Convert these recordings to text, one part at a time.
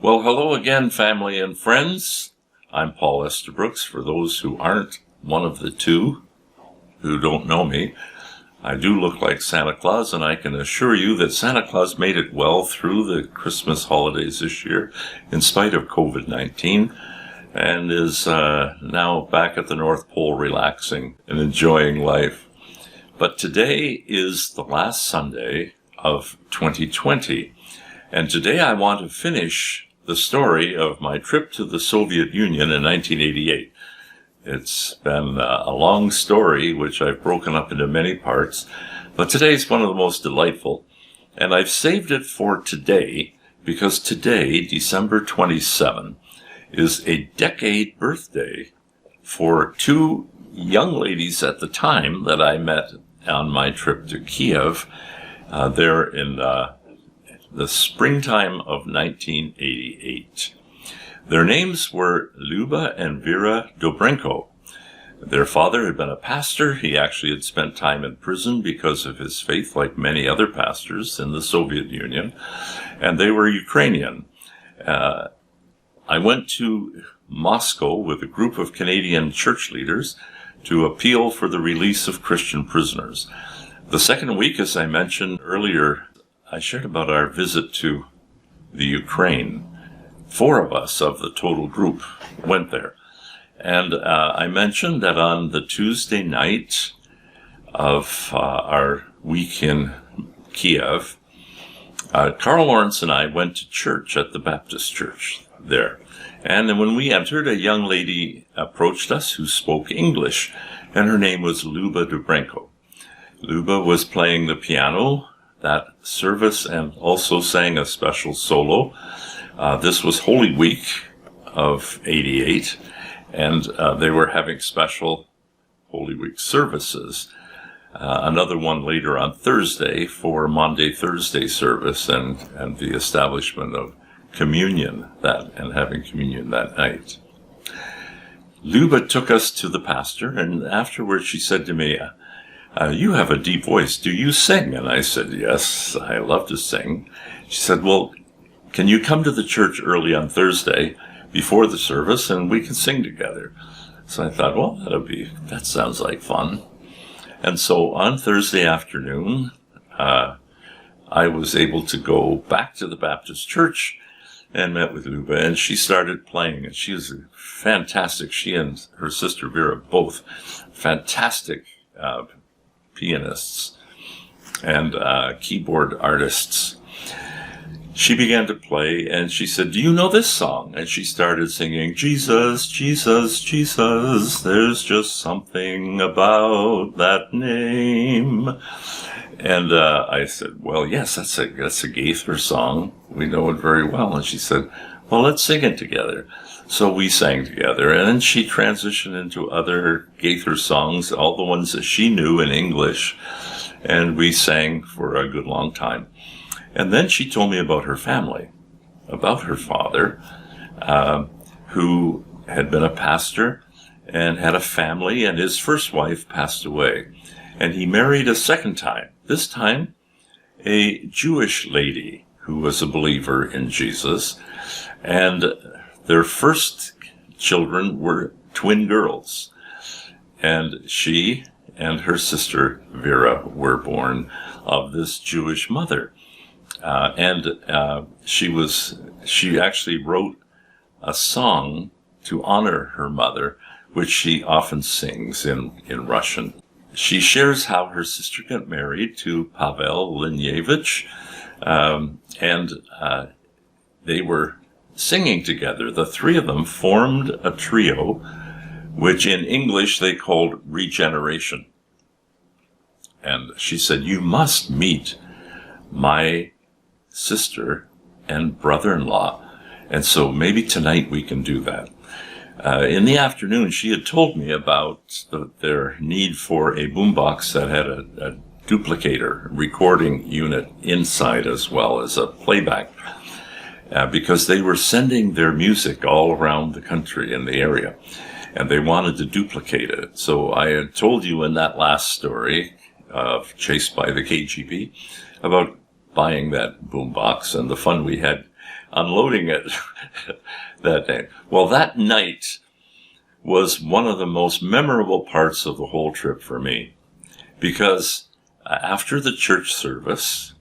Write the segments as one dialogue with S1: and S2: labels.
S1: Well, hello again, family and friends. I'm Paul Estabrooks. For those who aren't one of the two who don't know me, I do look like Santa Claus, and I can assure you that Santa Claus made it well through the Christmas holidays this year, in spite of COVID-19, and is now back at the North Pole relaxing and enjoying life. But today is the last Sunday of 2020, and today I want to finish the story of my trip to the Soviet Union in 1988. It's been a long story, which I've broken up into many parts, but today's one of the most delightful. And I've saved it for today because today, December 27, is a decade birthday for two young ladies at the time that I met on my trip to Kiev. There in the springtime of 1988. Their names were Luba and Vera Dobrenko. Their father had been a pastor. He actually had spent time in prison because of his faith, like many other pastors in the Soviet Union, and they were Ukrainian. I went to Moscow with a group of Canadian church leaders to appeal for the release of Christian prisoners. The second week, as I mentioned earlier, I shared about our visit to the Ukraine. 4 of us of the total group went there. And I mentioned that on the Tuesday night of our week in Kiev, Carl Lawrence and I went to church at the Baptist church there. And then when we entered, a young lady approached us who spoke English, and her name was Luba Dobrenko. Luba was playing the piano that service and also sang a special solo. This was Holy Week of 88, and they were having special Holy Week services. Another one later on Thursday for Maundy Thursday service and the establishment of communion and having communion that night. Luba took us to the pastor, and afterwards she said to me, you have a deep voice. Do you sing? And I said, yes, I love to sing. She said, well, can you come to the church early on Thursday before the service and we can sing together? So I thought, well, that sounds like fun. And so on Thursday afternoon, I was able to go back to the Baptist church and met with Luba, and she started playing, and she was fantastic. She and her sister Vera, both fantastic pianists and keyboard artists. She began to play, and she said, do you know this song? And she started singing, Jesus, Jesus, Jesus, there's just something about that name. And I said, well, yes, that's a Gaither song. We know it very well. And she said, well, let's sing it together. So we sang together, and then she transitioned into other Gaither songs, all the ones that she knew in English, and we sang for a good long time. And then she told me about her family, about her father, who had been a pastor and had a family, and his first wife passed away. And he married a second time, this time a Jewish lady who was a believer in Jesus, and their first children were twin girls, and she and her sister Vera were born of this Jewish mother. She actually wrote a song to honor her mother, which she often sings in Russian. She shares how her sister got married to Pavel Linyevich, and they were singing together. The 3 of them formed a trio, which in English they called Regeneration. And she said, you must meet my sister and brother-in-law. And so maybe tonight we can do that. In the afternoon, she had told me about their need for a boombox that had a duplicator recording unit inside as well as a playback, because they were sending their music all around the country in the area, and they wanted to duplicate it. So I had told you in that last story of Chased by the KGB about buying that boombox and the fun we had unloading it that day. Well, that night was one of the most memorable parts of the whole trip for me, because after the church service,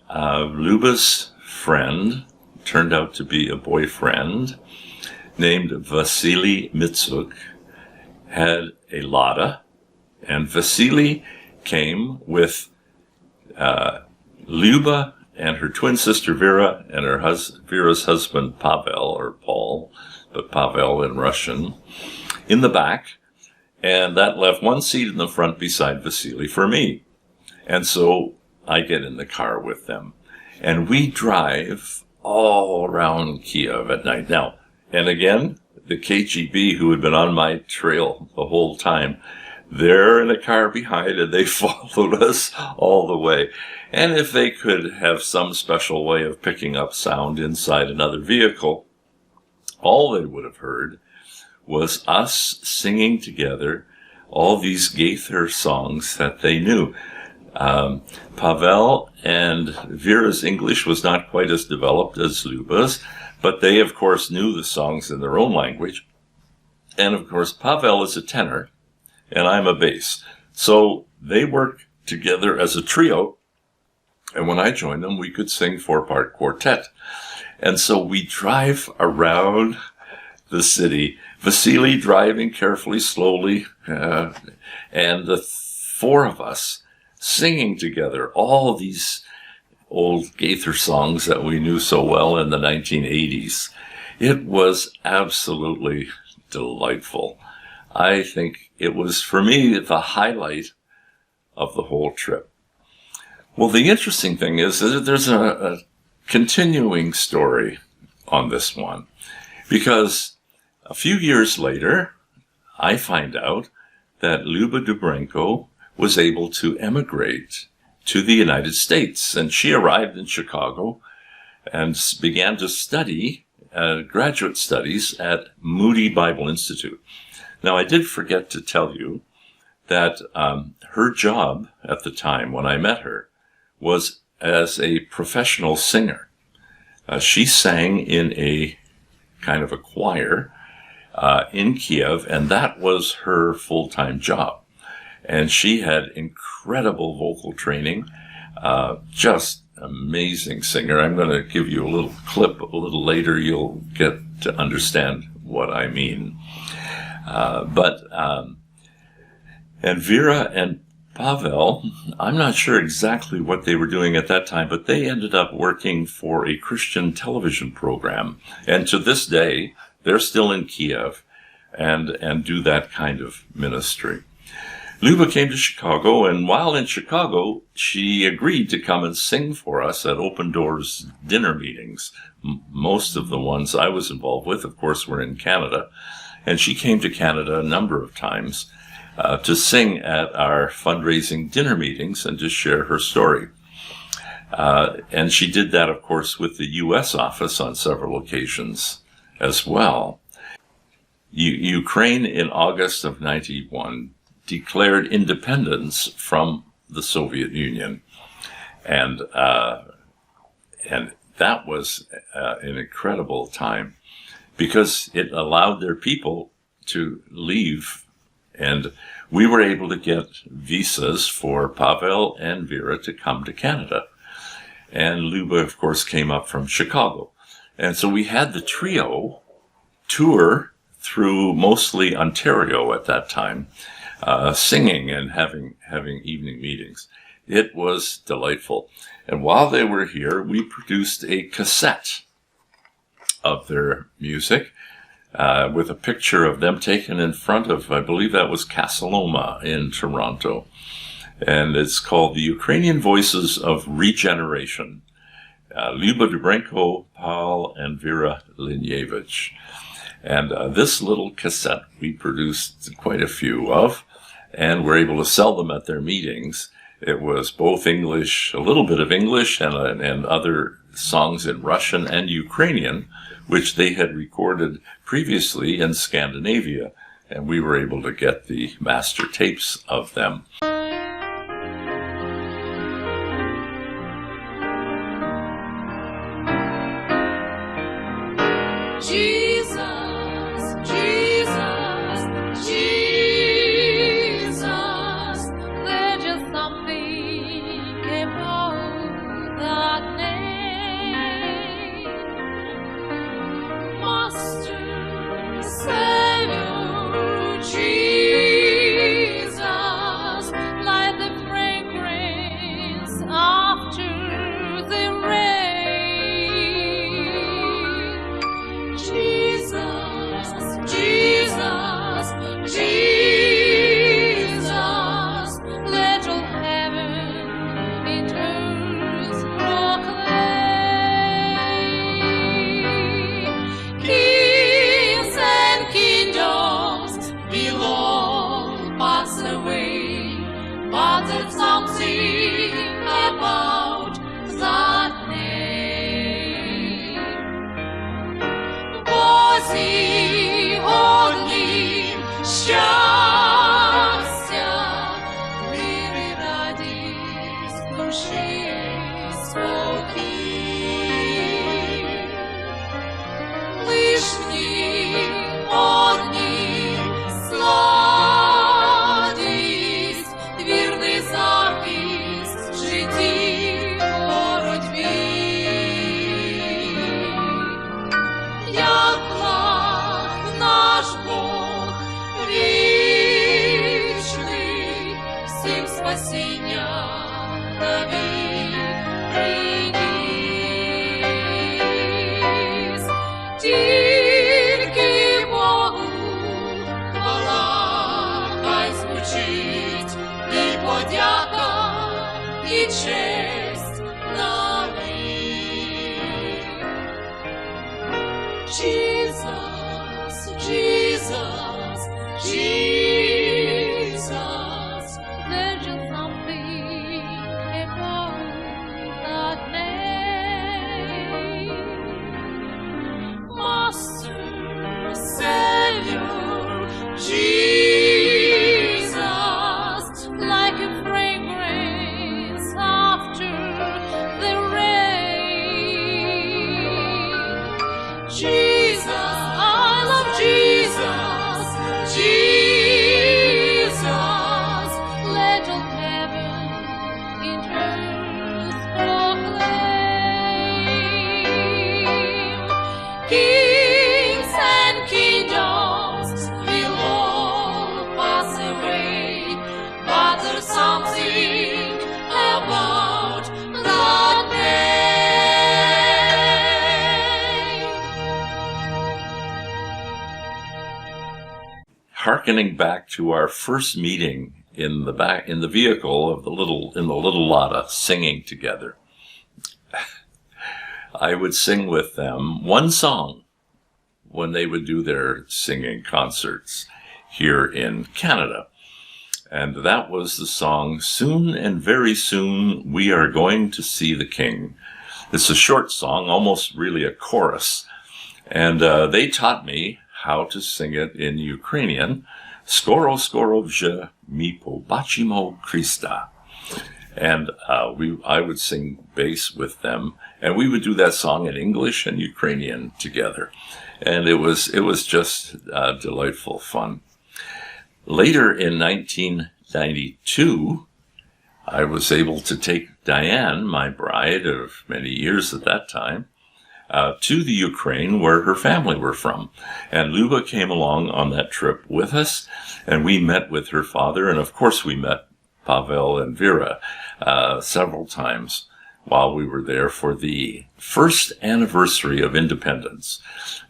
S1: Luba's friend turned out to be a boyfriend named Vasily Mitsuk, had a Lada, and Vasily came with Luba and her twin sister Vera and Vera's husband Pavel, or Paul, but Pavel in Russian, in the back, and that left one seat in the front beside Vasily for me. And so I get in the car with them, and we drive all around Kiev at night. Now, and again, the KGB, who had been on my trail the whole time, they're in a car behind, and they followed us all the way. And if they could have some special way of picking up sound inside another vehicle, all they would have heard was us singing together all these Gaither songs that they knew. Pavel and Vera's English was not quite as developed as Luba's, but they, of course, knew the songs in their own language. And, of course, Pavel is a tenor, and I'm a bass. So they worked together as a trio, and when I joined them, we could sing four-part quartet. And so we drive around the city, Vasily driving carefully, slowly, and the four of us singing together all these old Gaither songs that we knew so well in the 1980s. It was absolutely delightful. I think it was, for me, the highlight of the whole trip. Well, the interesting thing is that there's a continuing story on this one, because a few years later, I find out that Luba Dubrenko was able to emigrate to the United States, and she arrived in Chicago and began to study graduate studies at Moody Bible Institute. Now, I did forget to tell you that her job at the time when I met her was as a professional singer. She sang in a kind of a choir in Kiev, and that was her full-time job. And she had incredible vocal training, just amazing singer. I'm going to give you a little clip a little later. You'll get to understand what I mean. And Vera and Pavel, I'm not sure exactly what they were doing at that time, but they ended up working for a Christian television program. And to this day, they're still in Kiev and do that kind of ministry. Luba came to Chicago, and while in Chicago, she agreed to come and sing for us at Open Doors dinner meetings. Most of the ones I was involved with, of course, were in Canada. And she came to Canada a number of times to sing at our fundraising dinner meetings and to share her story. And she did that, of course, with the U.S. office on several occasions as well. Ukraine, in August of 91, declared independence from the Soviet Union. And that was an incredible time, because it allowed their people to leave. And we were able to get visas for Pavel and Vera to come to Canada. And Luba, of course, came up from Chicago. And so we had the trio tour through mostly Ontario at that time, singing and having evening meetings. It was delightful. And while they were here, we produced a cassette of their music with a picture of them taken in front of, I believe that was Casa Loma in Toronto. And it's called The Ukrainian Voices of Regeneration. Luba Dubrenko, Paul, and Vera Linyevich. And this little cassette we produced quite a few of, and were able to sell them at their meetings. It was both English, a little bit of English, and other songs in Russian and Ukrainian, which they had recorded previously in Scandinavia, and we were able to get the master tapes of them.
S2: Jesus, Jesus, Jesus, there's just something about that name. Master, Savior, Jesus, like the fragrance after the rain. Jesus, Jesus, Jesus, let all heaven and earth proclaim. Kings and kingdoms will all pass away, but there's something about that name. Возі горні щастя, мир і радість душі спокій. Лиш в ній одній сладість, вірний захист в житті боротьбі. Як благ наш Бог вічний, всім спасіння навік приніс. Тільки Богу хвала хай звучить, і подяка, і честь навік. Jesus, Jesus, Jesus, there's just something about that name. Master, Savior, Jesus, like a fragrance after the rain. Jesus, I love Jesus, Jesus, let all heaven and earth proclaim. Kings and kingdoms will all pass away, but there's something about that name.
S1: Harkening back to our first meeting in the vehicle of the little Lotta, singing together. I would sing with them one song when they would do their singing concerts here in Canada. And that was the song, Soon and Very Soon We Are Going to See the King. It's a short song, almost really a chorus. And they taught me how to sing it in Ukrainian. Skoro, skoro вже ми побачимо Krista. And I would sing bass with them, and we would do that song in English and Ukrainian together. And it was just delightful fun. Later in 1992, I was able to take Diane, my bride of many years at that time, to the Ukraine where her family were from. And Luba came along on that trip with us, and we met with her father, and of course we met Pavel and Vera several times while we were there for the first anniversary of independence.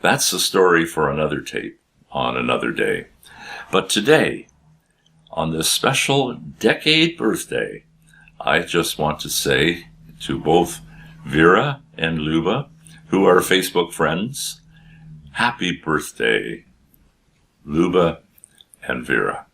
S1: That's a story for another tape on another day. But today, on this special decade birthday, I just want to say to both Vera and Luba, who are Facebook friends, happy birthday, Luba and Vera.